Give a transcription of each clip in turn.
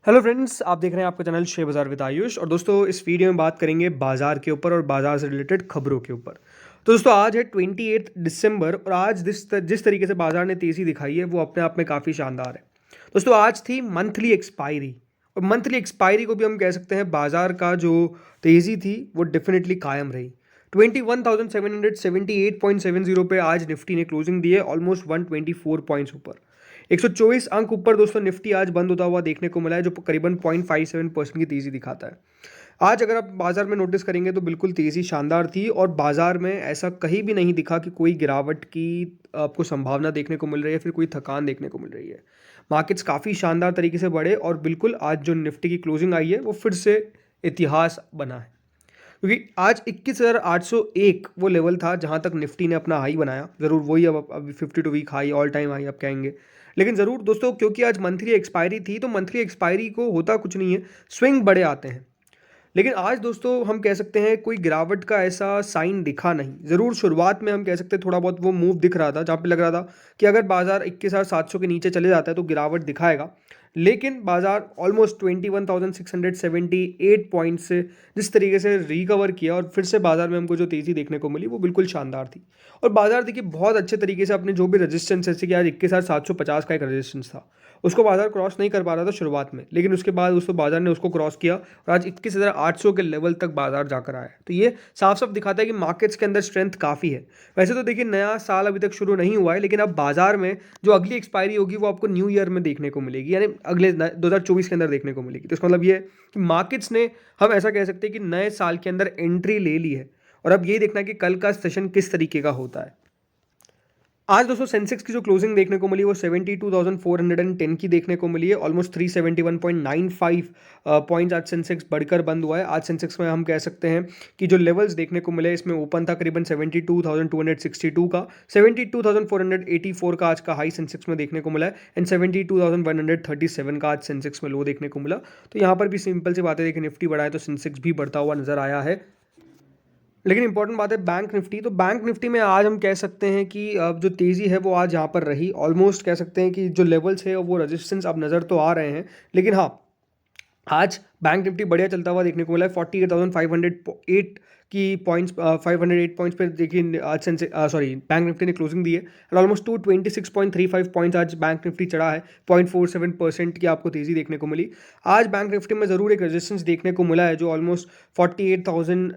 Hello friends, आप देख रहे हैं आपका चैनल शेयर बाज़ार विद आयुष। और दोस्तों, इस वीडियो में बात करेंगे बाजार के ऊपर और बाजार से रिलेटेड खबरों के ऊपर। तो दोस्तों, आज है 28 दिसंबर और आज जिस तरीके से बाजार ने तेज़ी दिखाई है वो अपने आप में काफ़ी शानदार है। दोस्तों, आज थी मंथली एक्सपायरी और मंथली एक्सपायरी को भी हम कह सकते हैं बाजार का जो तेज़ी थी वो डेफिनेटली कायम रही। 21,778.70 पे आज निफ्टी ने क्लोजिंग दी है, ऑलमोस्ट 124 पॉइंट्स ऊपर। 124 अंक ऊपर दोस्तों निफ्टी आज बंद होता हुआ देखने को मिला है, जो करीबन 0.57% की तेज़ी दिखाता है। आज अगर आप बाजार में नोटिस करेंगे तो बिल्कुल तेज़ी शानदार थी और बाजार में ऐसा कहीं भी नहीं दिखा कि कोई गिरावट की आपको संभावना देखने को मिल रही है, फिर कोई थकान देखने को मिल रही है। मार्केट्स काफ़ी शानदार तरीके से बढ़े और बिल्कुल आज जो निफ्टी की क्लोजिंग आई है वो फिर से इतिहास बना है, क्योंकि आज 21,801 वो लेवल था जहां तक निफ्टी ने अपना हाई बनाया। ज़रूर वही अब 52 week high, all time high आप कहेंगे, लेकिन ज़रूर दोस्तों, क्योंकि आज मंथली एक्सपायरी थी तो मंथली एक्सपायरी को होता कुछ नहीं है, स्विंग बड़े आते हैं। लेकिन आज दोस्तों हम कह सकते हैं कोई गिरावट का ऐसा साइन दिखा नहीं। ज़रूर शुरुआत में हम कह सकते हैं थोड़ा बहुत वो मूव दिख रहा था, जहाँ पे लग रहा था कि अगर बाजार 21,700 के नीचे चले जाता है तो गिरावट दिखाएगा। लेकिन बाजार ऑलमोस्ट 21,678 पॉइंट से जिस तरीके से रिकवर किया और फिर से बाजार में हमको जो तेज़ी देखने को मिली वो बिल्कुल शानदार थी। और बाजार देखिए बहुत अच्छे तरीके से अपने जो भी रेजिस्टेंस, जैसे कि आज 21,750 का एक रेजिस्टेंस था, उसको बाजार क्रॉस नहीं कर पा रहा था शुरुआत में, लेकिन उसके बाद उसको बाजार ने उसको क्रॉस किया और आज 21,800 के लेवल तक बाजार जाकर आया। तो ये साफ साफ दिखाता है कि मार्केट्स के अंदर स्ट्रेंथ काफ़ी है। वैसे तो देखिए नया साल अभी तक शुरू नहीं हुआ है, लेकिन अब बाजार में जो अगली एक्सपायरी होगी वो आपको न्यू ईयर में देखने को मिलेगी, यानी अगले 2024 के अंदर देखने को मिलेगी। तो इसका मतलब ये है कि मार्केट्स ने, हम ऐसा कह सकते हैं कि नए साल के अंदर एंट्री ले ली है। और अब यही देखना है कि कल का सेशन किस तरीके का होता है। आज दोस्तों सेंसेक्स की जो क्लोजिंग देखने को मिली वो 72,410 की देखने को मिली है, ऑलमोस्ट 371.95 पॉइंट्स आज सेंसेक्स बढ़कर बंद हुआ है। आज सेंसेक्स में हम कह सकते हैं कि जो लेवल्स देखने को मिले, इसमें ओपन था करीबन 72,262 का, 72,484 का आज का हाई सेंसेक्स में देखने को मिला है एंड 72,137 का आज सेंसेक्स में लो देखने को मिला। तो यहाँ पर भी सिंपल सी बात है, देखिए निफ्टी बढ़ा है तो सेंसेक्स भी बढ़ता हुआ नजर आया है। लेकिन इंपॉर्टेंट बात है बैंक निफ्टी। तो बैंक निफ्टी में आज हम कह सकते हैं कि अब जो तेज़ी है वो आज यहाँ पर रही, ऑलमोस्ट कह सकते हैं कि जो लेवल्स है वो रेजिस्टेंस अब नज़र तो आ रहे हैं, लेकिन हाँ, आज बैंक निफ्टी बढ़िया चलता हुआ देखने को मिला है। 48,508 की पॉइंट्स, 508 पॉइंट्स पर देखिए आज बैंक निफ्टी ने क्लोजिंग दी है और ऑलमोस्ट 226.35 पॉइंट्स आज बैंक निफ्टी चढ़ा है। 0.47% की आपको तेज़ी देखने को मिली। आज बैंक निफ्टी में ज़रूर एक रेजिस्टेंस देखने को मिला है जो ऑलमोस्ट 48,000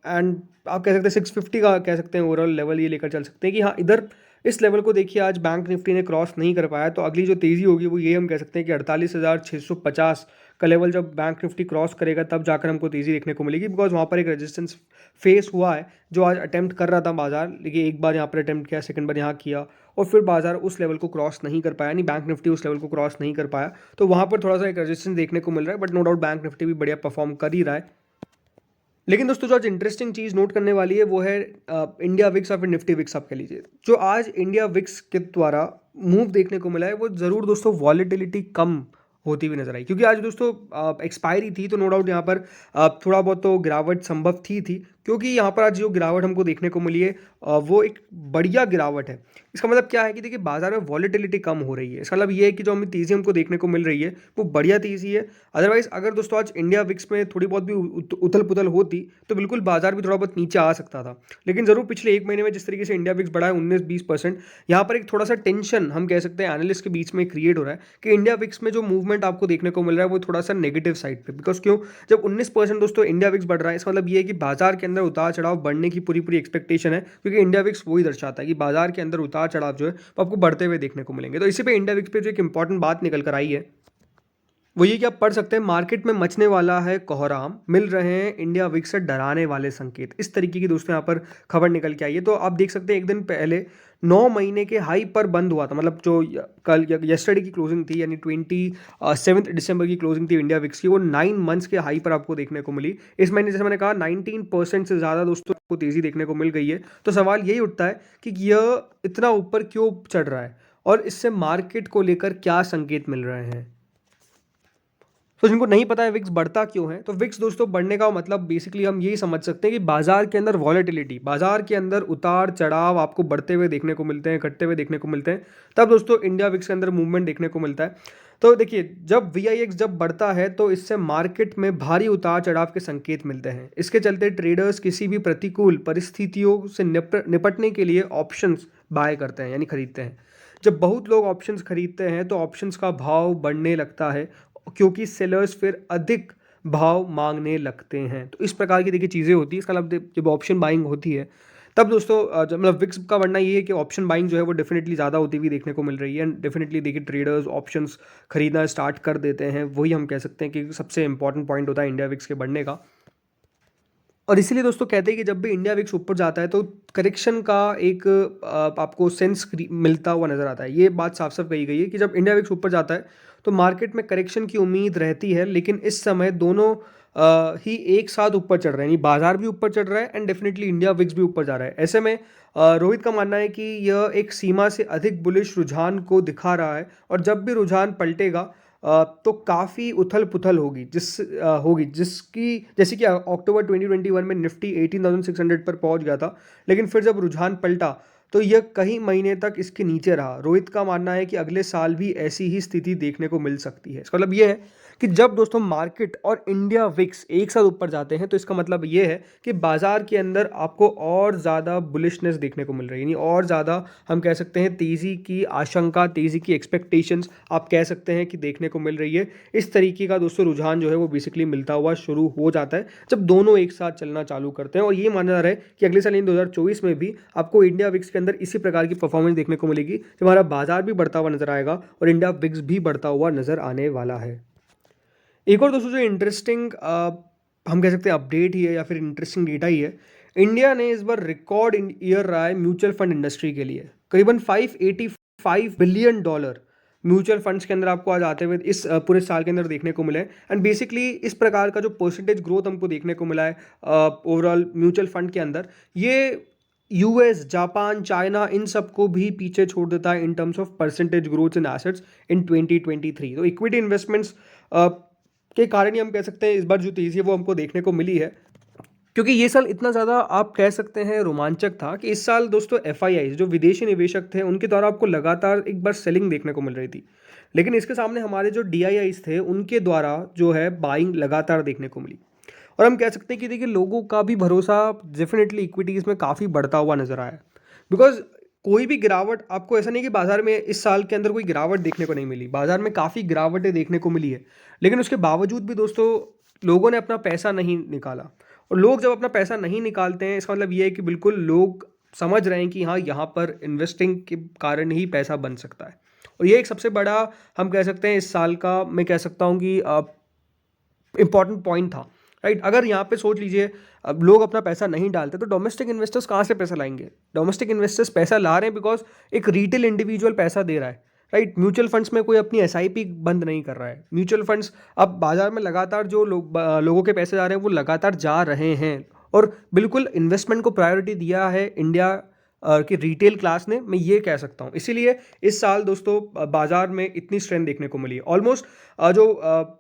एंड आप कह सकते हैं 650 का कह सकते हैं ओवरऑल लेवल ये लेकर चल सकते हैं कि हाँ, इधर इस लेवल को देखिए आज बैंक निफ्टी ने क्रॉस नहीं कर पाया। तो अगली जो तेज़ी होगी वो ये हम कह सकते हैं कि 48,650 का लेवल जब बैंक निफ्टी क्रॉस करेगा तब जाकर हमको तेज़ी देखने को मिलेगी, बिकॉज वहाँ पर एक रेजिस्टेंस फेस हुआ है जो आज अटेम्प्ट कर रहा था बाजार, लेकिन एक बार यहाँ पर अटेम्प्ट किया, सेकंड बार यहाँ किया और फिर बाजार उस लेवल को क्रॉस नहीं कर पाया, नहीं बैंक निफ्टी उस लेवल को क्रॉस नहीं कर पाया। तो वहाँ पर थोड़ा सा एक रेजिस्टेंस देखने को मिल रहा है, but no doubt bank Nifty भी बढ़िया परफॉर्म कर ही रहा है। लेकिन दोस्तों, जो आज इंटरेस्टिंग चीज़ नोट करने वाली है वो है इंडिया विक्स और फिर निफ्टी विक्स आप कह लीजिए। जो आज इंडिया विक्स के द्वारा मूव देखने को मिला है वो ज़रूर दोस्तों वॉलेटिलिटी कम होती हुई नजर आई, क्योंकि आज दोस्तों एक्सपायरी थी तो नो डाउट यहाँ पर थोड़ा बहुत तो गिरावट संभव थी, क्योंकि यहाँ पर आज जो गिरावट हमको देखने को मिली है वो एक बढ़िया गिरावट है। इसका मतलब क्या है कि देखिए बाजार में वॉलेटिलिटी कम हो रही है। इसका मतलब ये है कि जो हमें तेज़ी हमको देखने को मिल रही है वो बढ़िया तेज़ी है। अदरवाइज अगर दोस्तों आज इंडिया विक्स में थोड़ी बहुत भी उथल पुथल होती तो बिल्कुल बाजार भी थोड़ा बहुत नीचे आ सकता था। लेकिन ज़रूर पिछले एक महीने में जिस तरीके से इंडिया विक्स बढ़ा है 19-20%, यहाँ पर एक थोड़ा सा टेंशन हम कह सकते हैं एनालिस्ट के बीच में क्रिएट हो रहा है कि इंडिया विक्स में जो मूवमेंट आपको देखने को मिल रहा है वो थोड़ा सा नेगेटिव साइड पे। बिकॉज क्यों, जब 19% दोस्तों इंडिया विक्स बढ़ रहा है, इसका मतलब ये है कि बाजार के अंदर उतार चढ़ाव बढ़ने की पूरी एक्सपेक्टेशन है, क्योंकि इंडिया विक्स वही दर्शाता है कि बाजार के अंदर उतार चढ़ाव जो है वो आपको बढ़ते हुए देखने को मिलेंगे। तो इसी पे इंडिया विक्स पे जो एक इंपॉर्टेंट बात निकल कर आई है वो ये कि आप पढ़ सकते हैं, मार्केट में मचने वाला है कोहराम, मिल रहे हैं इंडिया विक्स से डराने वाले संकेत। इस तरीके की दोस्तों यहाँ पर खबर निकल के आई है। तो आप देख सकते हैं एक दिन पहले 9 महीने के हाई पर बंद हुआ था, मतलब जो कल यस्टरडे की क्लोजिंग थी यानी 27 दिसंबर की क्लोजिंग थी इंडिया विक्स की, वो 9 मंथ्स के हाई पर आपको देखने को मिली। इस महीने जैसे मैंने कहा 19% से ज़्यादा दोस्तों आपको तेज़ी देखने को मिल गई है। तो सवाल यही उठता है कि यह इतना ऊपर क्यों चढ़ रहा है और इससे मार्केट को लेकर क्या संकेत मिल रहे हैं। तो जिनको नहीं पता है विक्स बढ़ता क्यों है, तो विक्स दोस्तों बढ़ने का मतलब बेसिकली हम यही समझ सकते हैं कि बाजार के अंदर वॉलेटिलिटी, बाजार के अंदर उतार चढ़ाव आपको बढ़ते हुए देखने को मिलते हैं, घटते हुए देखने को मिलते हैं, तब दोस्तों इंडिया विक्स के अंदर मूवमेंट देखने को मिलता है। तो देखिए, जब VIX जब बढ़ता है तो इससे मार्केट में भारी उतार चढ़ाव के संकेत मिलते हैं। इसके चलते ट्रेडर्स किसी भी प्रतिकूल परिस्थितियों से निपटने के लिए ऑप्शंस बाय करते हैं, यानी खरीदते हैं। जब बहुत लोग ऑप्शंस खरीदते हैं तो ऑप्शंस का भाव बढ़ने लगता है, क्योंकि सेलर्स फिर अधिक भाव मांगने लगते हैं। तो इस प्रकार की देखिए चीज़ें होती है। इसका मतलब जब ऑप्शन बाइंग होती है तब दोस्तों जब मतलब विक्स का बनना ये है कि ऑप्शन बाइंग जो है वो डेफिनेटली ज़्यादा होती हुई देखने को मिल रही है। एंड डेफिनेटली देखिए ट्रेडर्स ऑप्शंस खरीदना स्टार्ट कर देते हैं। वही हम कह सकते हैं कि सबसे इंपॉर्टेंट पॉइंट होता है इंडिया विक्स के बढ़ने का। और इसीलिए दोस्तों कहते हैं कि जब भी इंडिया विक्स ऊपर जाता है तो करेक्शन का एक आपको सेंस मिलता हुआ नजर आता है। ये बात साफ साफ कही गई है कि जब इंडिया विक्स ऊपर जाता है तो मार्केट में करेक्शन की उम्मीद रहती है, लेकिन इस समय दोनों ही एक साथ ऊपर चढ़ रहे हैं, यानी बाजार भी ऊपर चढ़ रहा है एंड डेफिनेटली इंडिया विक्स भी ऊपर जा रहा है। ऐसे में रोहित का मानना है कि यह एक सीमा से अधिक बुलिश रुझान को दिखा रहा है, और जब भी रुझान पलटेगा तो काफ़ी उथल पुथल होगी होगी जिसकी जैसे कि अक्टूबर 2021 में निफ्टी 18,600 पर पहुंच गया था, लेकिन फिर जब रुझान पलटा तो यह कई महीने तक इसके नीचे रहा। रोहित का मानना है कि अगले साल भी ऐसी ही स्थिति देखने को मिल सकती है। इसका मतलब यह है कि जब दोस्तों मार्केट और इंडिया विक्स एक साथ ऊपर जाते हैं तो इसका मतलब ये है कि बाजार के अंदर आपको और ज़्यादा बुलिशनेस देखने को मिल रही है, यानी और ज़्यादा हम कह सकते हैं तेज़ी की आशंका, तेज़ी की एक्सपेक्टेशंस आप कह सकते हैं कि देखने को मिल रही है। इस तरीके का दोस्तों रुझान जो है वो बेसिकली मिलता हुआ शुरू हो जाता है जब दोनों एक साथ चलना चालू करते हैं। और ये माना जा रहा है कि अगले साल 2024 में भी आपको इंडिया विक्स के अंदर इसी प्रकार की परफॉर्मेंस देखने को मिलेगी, जब हमारा बाजार भी बढ़ता हुआ नजर आएगा और इंडिया विक्स भी बढ़ता हुआ नजर आने वाला है। एक और दोस्तों जो इंटरेस्टिंग हम कह सकते हैं अपडेट ही है या फिर इंटरेस्टिंग डेटा ही है, इंडिया ने इस बार रिकॉर्ड ईयर रहा है म्यूचुअल फंड इंडस्ट्री के लिए। करीबन $585 बिलियन म्यूचुअल फंड्स के अंदर आपको आज आते हुए इस पूरे साल के अंदर देखने को मिले। एंड बेसिकली इस प्रकार का जो परसेंटेज ग्रोथ हमको देखने को मिला है ओवरऑल म्यूचुअल फंड के अंदर, ये US, जापान, चाइना इन सबको भी पीछे छोड़ देता है in terms of percentage growth in assets in 2023। तो इक्विटी इन्वेस्टमेंट्स के कारण ही हम कह सकते हैं इस बार जो तेज़ी है वो हमको देखने को मिली है, क्योंकि ये साल इतना ज़्यादा आप कह सकते हैं रोमांचक था कि इस साल दोस्तों FIIs जो विदेशी निवेशक थे उनके द्वारा आपको लगातार एक बार सेलिंग देखने को मिल रही थी, लेकिन इसके सामने हमारे जो DIIs थे उनके द्वारा जो है बाइंग लगातार देखने को मिली। और हम कह सकते हैं कि देखिए लोगों का भी भरोसा डेफिनेटली इक्विटीज़ में काफ़ी बढ़ता हुआ नजर आया, बिकॉज कोई भी गिरावट आपको ऐसा नहीं कि बाजार में इस साल के अंदर कोई गिरावट देखने को नहीं मिली, बाजार में काफ़ी गिरावटें देखने को मिली है, लेकिन उसके बावजूद भी दोस्तों लोगों ने अपना पैसा नहीं निकाला। और लोग जब अपना पैसा नहीं निकालते हैं इसका मतलब ये है कि बिल्कुल लोग समझ रहे हैं कि हाँ यहाँ पर इन्वेस्टिंग के कारण ही पैसा बन सकता है। और ये एक सबसे बड़ा हम कह सकते हैं इस साल का मैं कह सकता हूँ कि इंपॉर्टेंट पॉइंट था, राइट। अगर यहाँ पे सोच लीजिए अब लोग अपना पैसा नहीं डालते तो डोमेस्टिक इन्वेस्टर्स कहाँ से पैसा लाएंगे? डोमेस्टिक इन्वेस्टर्स पैसा ला रहे हैं बिकॉज एक रिटेल इंडिविजुअल पैसा दे रहा है, राइट। म्यूचुअल फंड्स में कोई अपनी SIP बंद नहीं कर रहा है। म्यूचुअल फंड्स अब बाजार में लगातार जो लोगों के पैसे जा रहे हैं वो लगातार जा रहे हैं, और बिल्कुल इन्वेस्टमेंट को प्रायोरिटी दिया है इंडिया की रिटेल क्लास ने, मैं ये कह सकता हूँ। इसीलिए इस साल दोस्तों बाजार में इतनी स्ट्रेंथ देखने को मिली। ऑलमोस्ट जो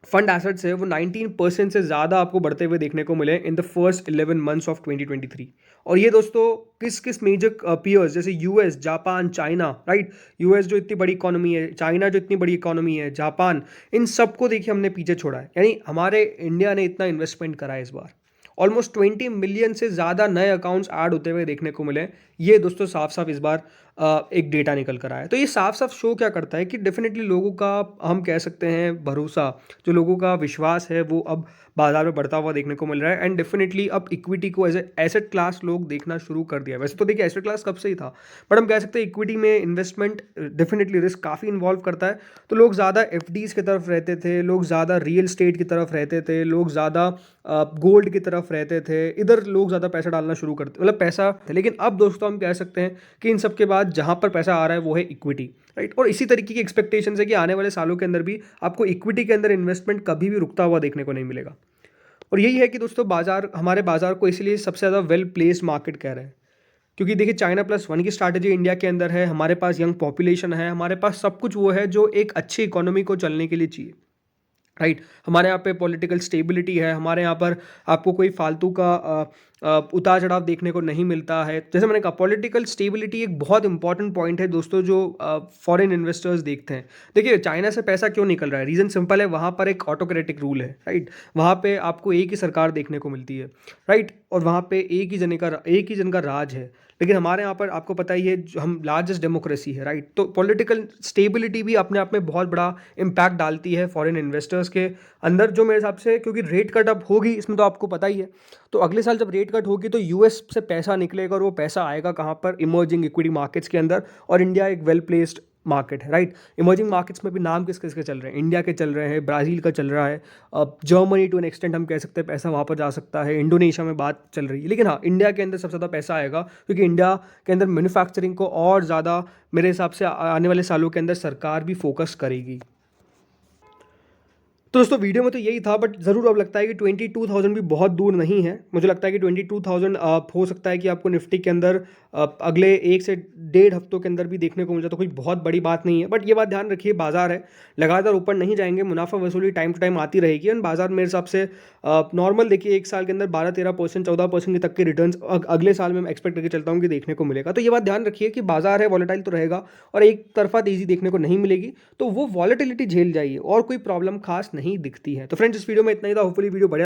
फंड एसेट्स है वो 19% से ज़्यादा आपको बढ़ते हुए देखने को मिले in the first 11 months of 2023। और ये दोस्तों किस किस मेजर पीयर्स जैसे US, Japan, China, right. US जो इतनी बड़ी इकोनॉमी है, चाइना जो इतनी बड़ी इकोनॉमी है, जापान, इन सबको देखिए हमने पीछे छोड़ा है, यानी हमारे इंडिया ने इतना इन्वेस्टमेंट करा है इस बार। ऑलमोस्ट 20 मिलियन से ज़्यादा नए अकाउंट्स ऐड होते हुए देखने को मिले। ये दोस्तों साफ साफ इस बार एक डेटा निकल कर आया है। तो ये साफ साफ शो क्या करता है कि डेफिनेटली लोगों का हम कह सकते हैं भरोसा, जो लोगों का विश्वास है वो अब बाजार में बढ़ता हुआ देखने को मिल रहा है। एंड डेफिनेटली अब इक्विटी को एज ए एसेट क्लास लोग देखना शुरू कर दिया। वैसे तो देखिए एसेट क्लास कब से ही था, बट हम कह सकते हैं इक्विटी में इन्वेस्टमेंट डेफिनेटली रिस्क काफ़ी इन्वॉल्व करता है। तो लोग ज़्यादा FDs की तरफ रहते थे, लोग ज़्यादा रियल स्टेट की तरफ रहते थे, लोग ज़्यादा गोल्ड की तरफ रहते थे, इधर लोग ज़्यादा पैसा डालना शुरू करते मतलब पैसा थे। लेकिन अब दोस्तों हम कह सकते हैं कि इन सब के बाद जहाँ पर पैसा आ रहा है वो है इक्विटी, राइट। और इसी तरीके की एक्सपेक्टेशन है कि आने वाले सालों के अंदर भी आपको इक्विटी के अंदर इन्वेस्टमेंट कभी भी रुकता हुआ देखने को नहीं मिलेगा। और यही है कि दोस्तों बाजार हमारे बाजार को इसलिए सबसे ज़्यादा वेल प्लेस्ड मार्केट कह रहे हैं, क्योंकि देखिए China+1 की स्ट्रैटेजी इंडिया के अंदर है, हमारे पास यंग पॉपुलेशन है, हमारे पास सब कुछ वो है जो एक अच्छी इकोनॉमी को चलने के लिए चाहिए। राइट। हमारे यहाँ पे पॉलिटिकल स्टेबिलिटी है, हमारे यहाँ पर आपको कोई फालतू का उतार चढ़ाव देखने को नहीं मिलता है। जैसे मैंने कहा, पॉलिटिकल स्टेबिलिटी एक बहुत इंपॉर्टेंट पॉइंट है दोस्तों, जो फॉरेन इन्वेस्टर्स देखते हैं। देखिए, चाइना से पैसा क्यों निकल रहा है, रीज़न सिंपल है, वहाँ पर एक ऑटोक्रेटिक रूल है। राइट। वहाँ पे आपको एक ही सरकार देखने को मिलती है। राइट। और वहाँ पे एक ही जन का राज है। लेकिन हमारे यहाँ पर आपको पता ही है, हम लार्जेस्ट डेमोक्रेसी है। राइट। तो पॉलिटिकल स्टेबिलिटी भी अपने आप में बहुत बड़ा इम्पैक्ट डालती है फॉरेन इन्वेस्टर्स के अंदर, जो मेरे हिसाब से, क्योंकि रेट कट अब होगी, इसमें तो आपको पता ही है। तो अगले साल जब रेट कट होगी तो यूएस से पैसा निकलेगा, और वो पैसा आएगा कहाँ पर, इमर्जिंग इक्विटी मार्केट्स के अंदर। और इंडिया एक वेल प्लेस्ड मार्केट है। राइट। इमर्जिंग मार्केट्स में भी नाम किस किस के चल रहे हैं, इंडिया के चल रहे हैं, ब्राज़ील का चल रहा है, जर्मनी टू एन एक्सटेंट हम कह सकते हैं पैसा वहाँ पर जा सकता है, इंडोनेशिया में बात चल रही है। लेकिन हाँ, इंडिया के अंदर सबसे ज़्यादा पैसा आएगा, क्योंकि इंडिया के अंदर मैन्युफैक्चरिंग को और ज़्यादा मेरे हिसाब से आने वाले सालों के अंदर सरकार भी फोकस करेगी। तो दोस्तों, वीडियो में तो यही था, बट ज़रूर अब लगता है कि 22,000 भी बहुत दूर नहीं है। मुझे लगता है कि 22,000 हो सकता है कि आपको निफ्टी के अंदर अगले 1 से 1.5 हफ्तों के अंदर भी देखने को मिल जाए, तो कोई बहुत बड़ी बात नहीं है। बट ये बात ध्यान रखिए, बाजार है, लगातार ऊपर नहीं जाएंगे, मुनाफा वसूली टाइम टू टाइम आती रहेगी। और बाजार मेरे हिसाब से नॉर्मल देखिए, एक साल के अंदर 12-13%, 14% तक के रिटर्न्स अगले साल में मैं एक्सपेक्ट करके चलता हूँ कि देखने को मिलेगा। तो ये बात ध्यान रखिए कि बाजार है, वॉलेटाइल तो रहेगा, और एक तरफा तेजी देखने को नहीं मिलेगी। तो वो वॉलेटिलिटी झेल जाइए, और कोई प्रॉब्लम खास नहीं दिखती है। तो फ्रेंड्स, इस वीडियो में इतना ही था। होपफुली वीडियो बढ़िया